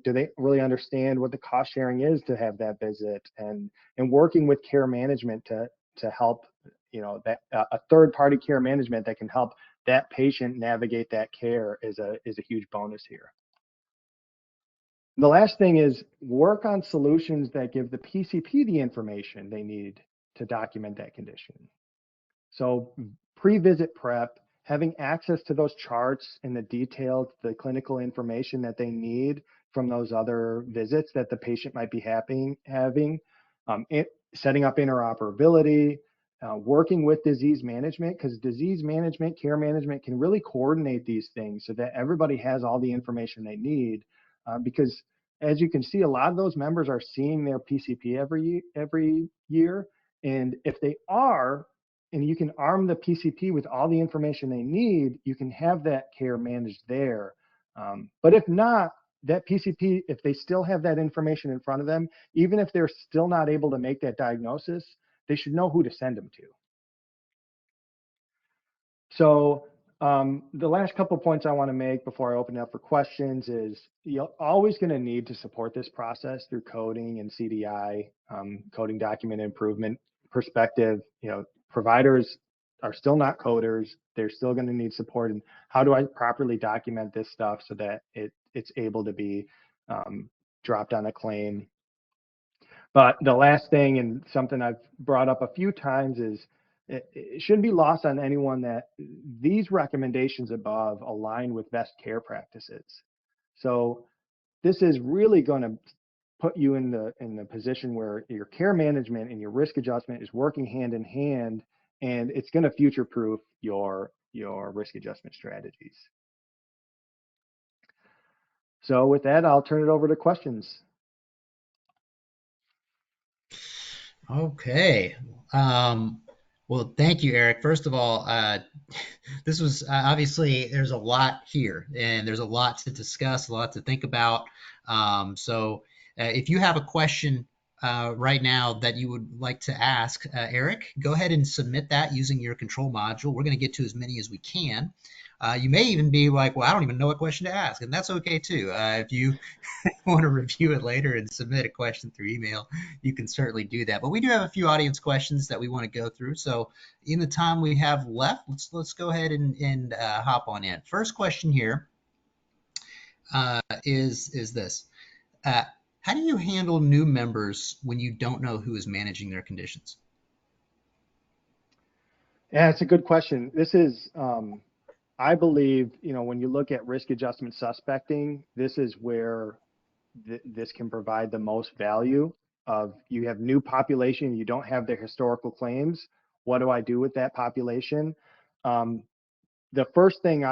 [SPEAKER 2] Do they really understand what the cost sharing is to have that visit, and working with care management to help, that a third party care management that can help that patient navigate that care is a huge bonus here. The last thing is work on solutions that give the PCP the information they need to document that condition. So pre-visit prep, having access to those charts and the clinical information that they need from those other visits that the patient might be having, setting up interoperability, working with disease management, because disease management, care management can really coordinate these things so that everybody has all the information they need. Because as you can see, a lot of those members are seeing their PCP every year. And if they are, and you can arm the PCP with all the information they need, you can have that care managed there. But if not, that PCP, if they still have that information in front of them, even if they're still not able to make that diagnosis, they should know who to send them to. So the last couple of points I want to make before I open it up for questions is you're always going to need to support this process through coding and CDI, coding document improvement perspective. Providers are still not coders. They're still going to need support. And how do I properly document this stuff so that it's able to be dropped on a claim? But the last thing, and something I've brought up a few times, is it shouldn't be lost on anyone that these recommendations above align with best care practices. So this is really going to put you in the position where your care management and your risk adjustment is working hand in hand, and it's going to future-proof your risk adjustment strategies. So with that, I'll turn it over to questions.
[SPEAKER 1] Okay. Well, thank you, Eric. First of all, this was obviously there's a lot here, and there's a lot to discuss, a lot to think about. If you have a question right now that you would like to ask Eric, go ahead and submit that using your control module. We're going to get to as many as we can. You may even be like, well, I don't even know what question to ask, and that's okay too. If you want to review it later and submit a question through email, you can certainly do that. But we do have a few audience questions that we want to go through. So in the time we have left, let's go ahead and hop on in. First question here is this: uh, how do you handle new members when you don't know who is managing their conditions?
[SPEAKER 2] Yeah, it's a good question. This is I believe, when you look at risk adjustment suspecting, this is where this can provide the most value. Of you have new population, you don't have their historical claims. What do I do with that population? Um, the first thing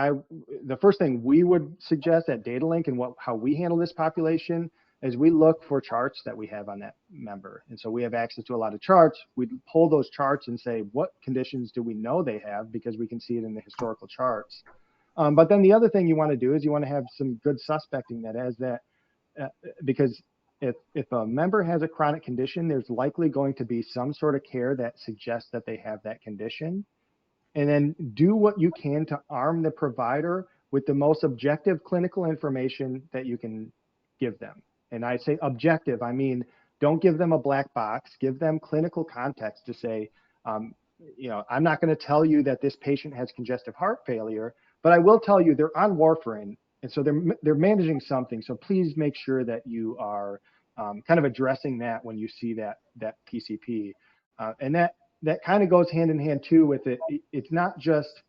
[SPEAKER 2] we would suggest at DataLink and how we handle this population is we look for charts that we have on that member. And so we have access to a lot of charts. We pull those charts and say, what conditions do we know they have? Because we can see it in the historical charts. But then the other thing you want to do is you want to have some good suspecting that has that, because if a member has a chronic condition, there's likely going to be some sort of care that suggests that they have that condition. And then do what you can to arm the provider with the most objective clinical information that you can give them. And I say objective, I mean, don't give them a black box, give them clinical context to say, I'm not going to tell you that this patient has congestive heart failure, but I will tell you they're on warfarin. And so they're managing something. So please make sure that you are kind of addressing that when you see that PCP. And that kind of goes hand in hand too with it. It's not just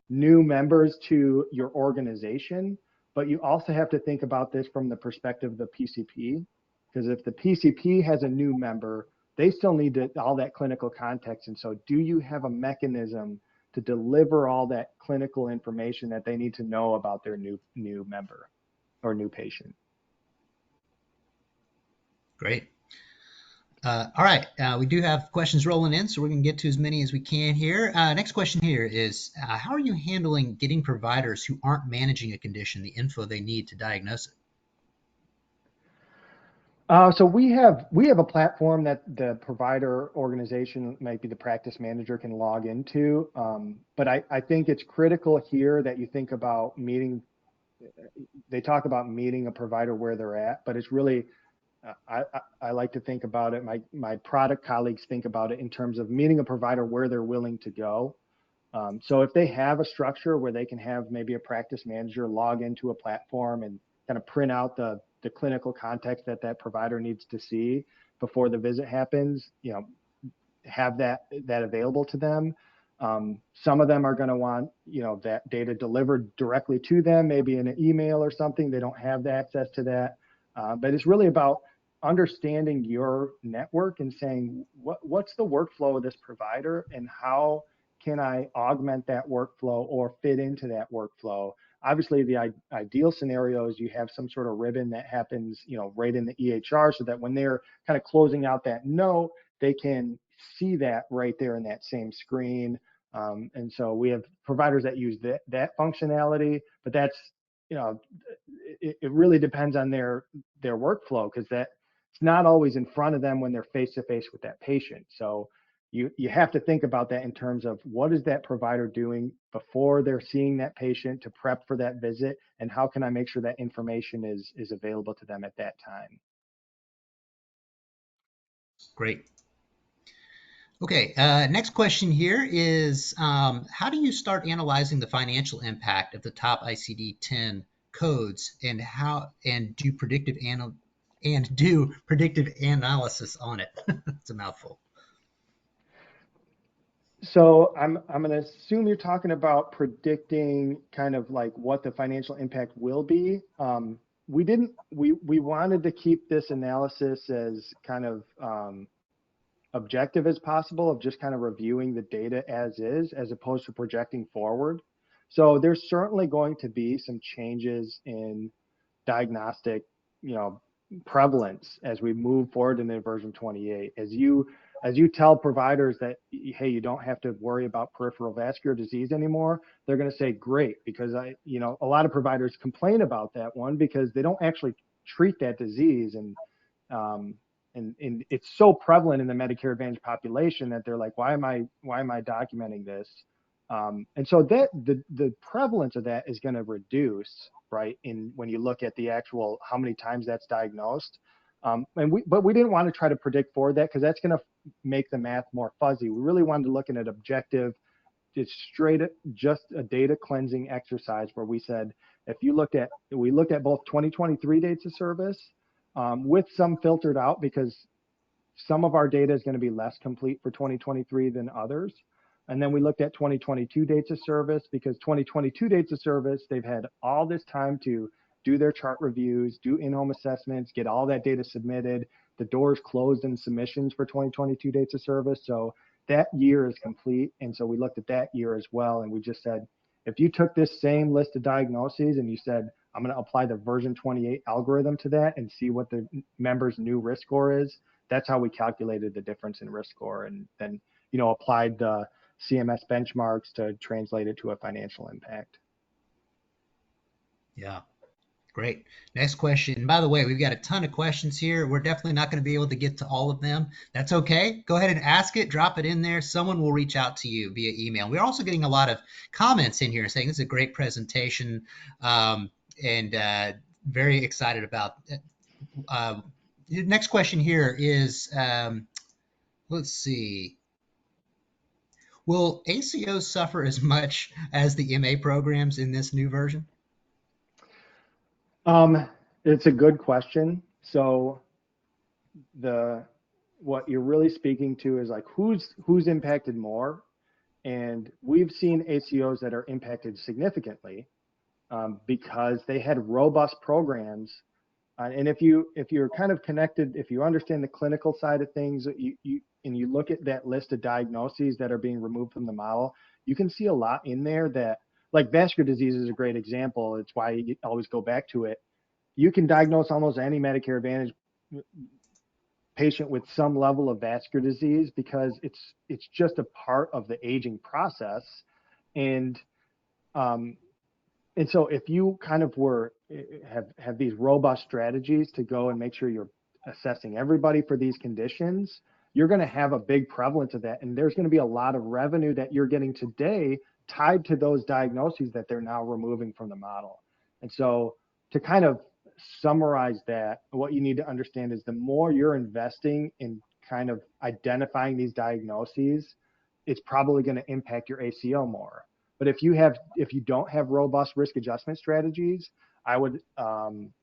[SPEAKER 2] new members to your organization, but you also have to think about this from the perspective of the PCP. Because if the PCP has a new member, they still need all that clinical context. And so do you have a mechanism to deliver all that clinical information that they need to know about their new member or new patient?
[SPEAKER 1] Great. All right, we do have questions rolling in, so we're going to get to as many as we can here. Next question here is, how are you handling getting providers who aren't managing a condition the info they need to diagnose it?
[SPEAKER 2] So we have a platform that the provider organization, might be the practice manager, can log into. But I think it's critical here that you think about meeting. They talk about meeting a provider where they're at, but it's really I like to think about it. My product colleagues think about it in terms of meeting a provider where they're willing to go. So if they have a structure where they can have maybe a practice manager log into a platform and kind of print out the clinical context that provider needs to see before the visit happens, have that available to them. Some of them are going to want, that data delivered directly to them, maybe in an email or something. They don't have the access to that. But it's really about understanding your network and saying, what's the workflow of this provider and how can I augment that workflow or fit into that workflow? Obviously, the ideal scenario is you have some sort of ribbon that happens, right in the EHR, so that when they're kind of closing out that note, they can see that right there in that same screen. And so we have providers that use that functionality, but that's, it really depends on their workflow, because that it's not always in front of them when they're face to face with that patient. So you have to think about that in terms of what is that provider doing before they're seeing that patient to prep for that visit, and how can I make sure that information is available to them at that time.
[SPEAKER 1] Great. Okay, next question here is how do you start analyzing the financial impact of the top ICD-10 codes and do predictive analysis on it? It's a mouthful.
[SPEAKER 2] So I'm going to assume you're talking about predicting kind of like what the financial impact will be. We wanted to keep this analysis as kind of objective as possible, of just kind of reviewing the data as opposed to projecting forward. So there's certainly going to be some changes in diagnostic, you know, prevalence as we move forward into version 28. As you tell providers that, hey, you don't have to worry about peripheral vascular disease anymore, they're going to say great, because a lot of providers complain about that one because they don't actually treat that disease, um, and it's so prevalent in the Medicare Advantage population that they're like, why am I documenting this? And so that the prevalence of that is going to reduce, right? In when you look at the actual how many times that's diagnosed, but we didn't want to try to predict for that because that's going to make the math more fuzzy. We really wanted to look at an objective, it's just a data cleansing exercise where we said if we looked at both 2023 dates of service, with some filtered out because some of our data is going to be less complete for 2023 than others. And then we looked at 2022 dates of service because 2022 dates of service, they've had all this time to do their chart reviews, do in-home assessments, get all that data submitted. The doors closed in submissions for 2022 dates of service. So that year is complete. And so we looked at that year as well. And we just said, if you took this same list of diagnoses and you said, I'm going to apply the version 28 algorithm to that and see what the member's new risk score is, that's how we calculated the difference in risk score, and then applied the CMS benchmarks to translate it to a financial impact.
[SPEAKER 1] Yeah, great. Next question. By the way, we've got a ton of questions here. We're definitely not going to be able to get to all of them. That's okay. Go ahead and ask it, drop it in there. Someone will reach out to you via email. We're also getting a lot of comments in here saying this is a great presentation, and very excited about it. Next question here is, let's see. Will ACOs suffer as much as the MA programs in this new version?
[SPEAKER 2] It's a good question. So what you're really speaking to is like who's impacted more, and we've seen ACOs that are impacted significantly because they had robust programs. And if you're kind of connected, if you understand the clinical side of things, and you look at that list of diagnoses that are being removed from the model, you can see a lot in there that, like vascular disease is a great example. It's why you always go back to it. You can diagnose almost any Medicare Advantage patient with some level of vascular disease because it's just a part of the aging process. And um, and so if you kind of have these robust strategies to go and make sure you're assessing everybody for these conditions, you're going to have a big prevalence of that. And there's going to be a lot of revenue that you're getting today tied to those diagnoses that they're now removing from the model. And so to kind of summarize that, what you need to understand is the more you're investing in kind of identifying these diagnoses, it's probably going to impact your ACO more. But if you don't have robust risk adjustment strategies, I would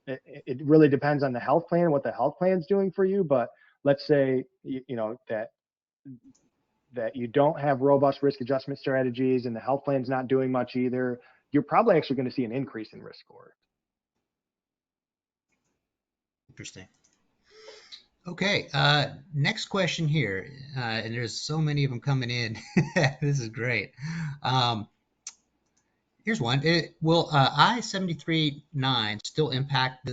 [SPEAKER 2] it really depends on the health plan and what the health plan is doing for you. But let's say that you don't have robust risk adjustment strategies and the health plan's not doing much either, you're probably actually going to see an increase in risk score.
[SPEAKER 1] Interesting. Okay, next question here, and there's so many of them coming in. This is great. Um, Here's one. Will I-73-9 still impact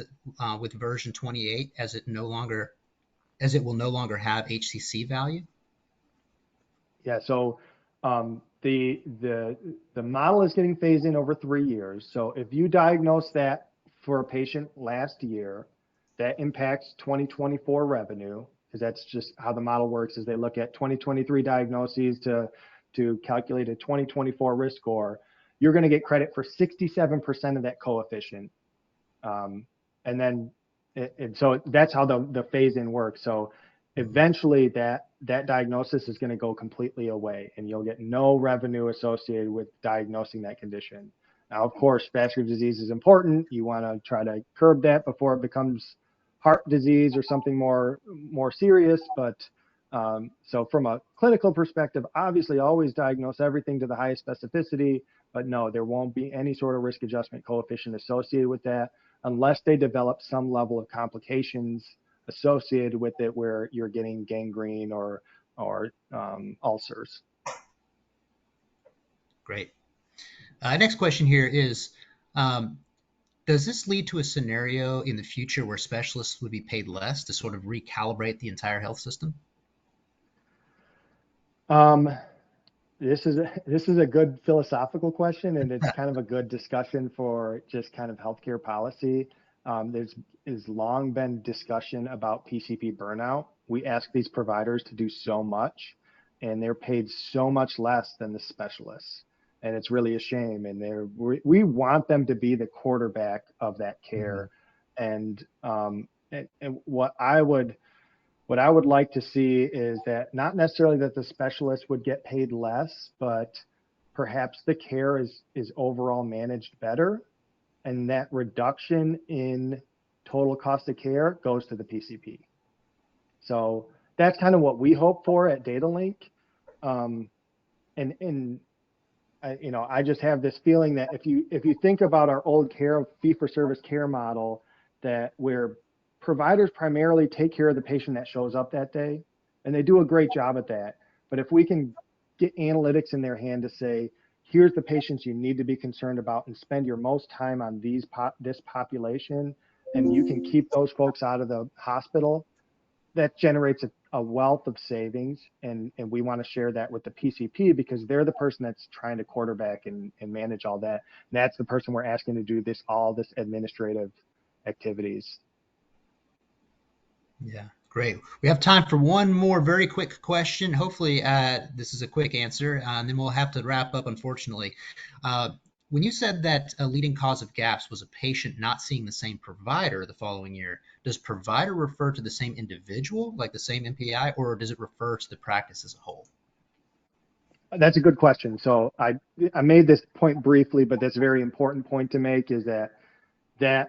[SPEAKER 1] with version 28 as it will no longer have HCC value?
[SPEAKER 2] Yeah. So the model is getting phased in over 3 years. So if you diagnose that for a patient last year, that impacts 2024 revenue. because that's just how the model works. Is they look at 2023 diagnoses to calculate a 2024 risk score. You're going to get credit for 67% of that coefficient, and then so that's how the phase in works. So eventually that diagnosis is going to go completely away, and you'll get no revenue associated with diagnosing that condition. Now, of course, vascular disease is important. You want to try to curb that before it becomes heart disease or something more serious. But so from a clinical perspective, obviously always diagnose everything to the highest specificity, but no, there won't be any sort of risk adjustment coefficient associated with that unless they develop some level of complications associated with it where you're getting gangrene or ulcers.
[SPEAKER 1] Great. Next question here is, does this lead to a scenario in the future where specialists would be paid less to sort of recalibrate the entire health system?
[SPEAKER 2] This is a good philosophical question, and it's kind of a good discussion for just kind of healthcare policy. There's long been discussion about PCP burnout. We ask these providers to do so much, and they're paid so much less than the specialists, and it's really a shame. And we want them to be the quarterback of that care, and what I would like to see is that not necessarily that the specialist would get paid less, but perhaps the care is overall managed better, and that reduction in total cost of care goes to the PCP. So that's kind of what we hope for at DataLink. I just have this feeling that if you think about our old care fee-for-service care model, that where providers primarily take care of the patient that shows up that day, and they do a great job at that. But if we can get analytics in their hand to say, here's the patients you need to be concerned about and spend your most time on this population, and you can keep those folks out of the hospital, that generates a wealth of savings. And we want to share that with the PCP because they're the person that's trying to quarterback and manage all that. And that's the person we're asking to do all this administrative activities.
[SPEAKER 1] Yeah, great. We have time for one more very quick question. Hopefully, this is a quick answer, and then we'll have to wrap up, unfortunately. When you said that a leading cause of gaps was a patient not seeing the same provider the following year, does provider refer to the same individual, like the same MPI, or does it refer to the practice as a whole?
[SPEAKER 2] That's a good question. So I made this point briefly, but that's a very important point to make, is that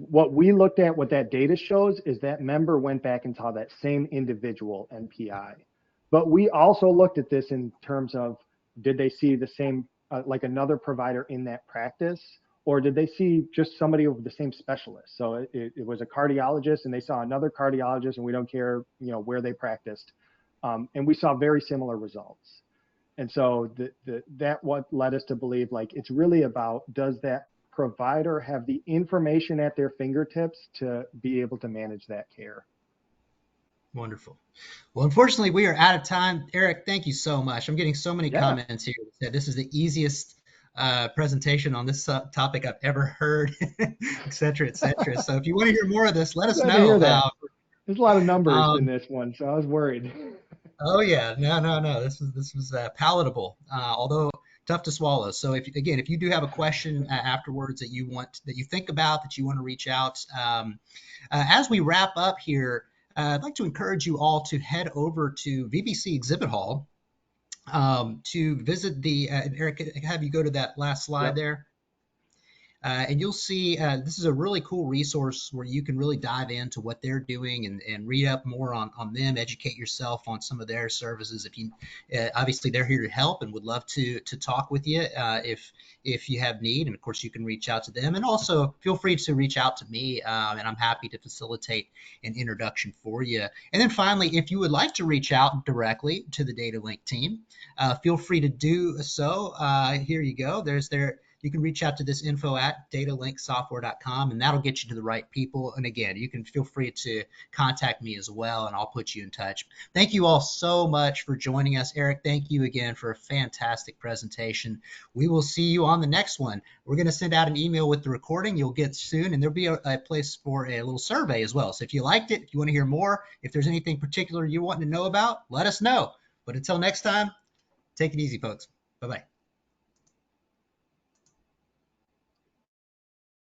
[SPEAKER 2] what we looked at, what that data shows, is that member went back and saw that same individual NPI. But we also looked at this in terms of, did they see the same, like another provider in that practice, or did they see just somebody over the same specialist? So it was a cardiologist and they saw another cardiologist, and we don't care, where they practiced. And we saw very similar results. And so that what led us to believe, like, it's really about, does that provider have the information at their fingertips to be able to manage that care?
[SPEAKER 1] Wonderful. Well, unfortunately, we are out of time. Eric, thank you so much. I'm getting so many comments here that said this is the easiest presentation on this topic I've ever heard, et cetera, et cetera. So if you want to hear more of this, let us know.
[SPEAKER 2] There's a lot of numbers in this one, so I was worried.
[SPEAKER 1] Oh yeah, no. This was palatable, although tough to swallow. So if you do have a question afterwards that you think about, that you want to reach out, as we wrap up here, I'd like to encourage you all to head over to VBC Exhibit Hall to visit Eric, have you go to that last slide there. And you'll see this is a really cool resource where you can really dive into what they're doing and read up more on them, educate yourself on some of their services. If you obviously they're here to help and would love to talk with you if you have need, and of course you can reach out to them, and also feel free to reach out to me, and I'm happy to facilitate an introduction for you. And then finally, if you would like to reach out directly to the DataLink team, feel free to do so. Here you go. There's you can reach out to this info at datalinksoftware.com, and that'll get you to the right people. And again, you can feel free to contact me as well, and I'll put you in touch. Thank you all so much for joining us. Eric, thank you again for a fantastic presentation. We will see you on the next one. We're going to send out an email with the recording you'll get soon, and there'll be a place for a little survey as well. So if you liked it, if you want to hear more, if there's anything particular you want to know about, let us know. But until next time, take it easy, folks. Bye-bye.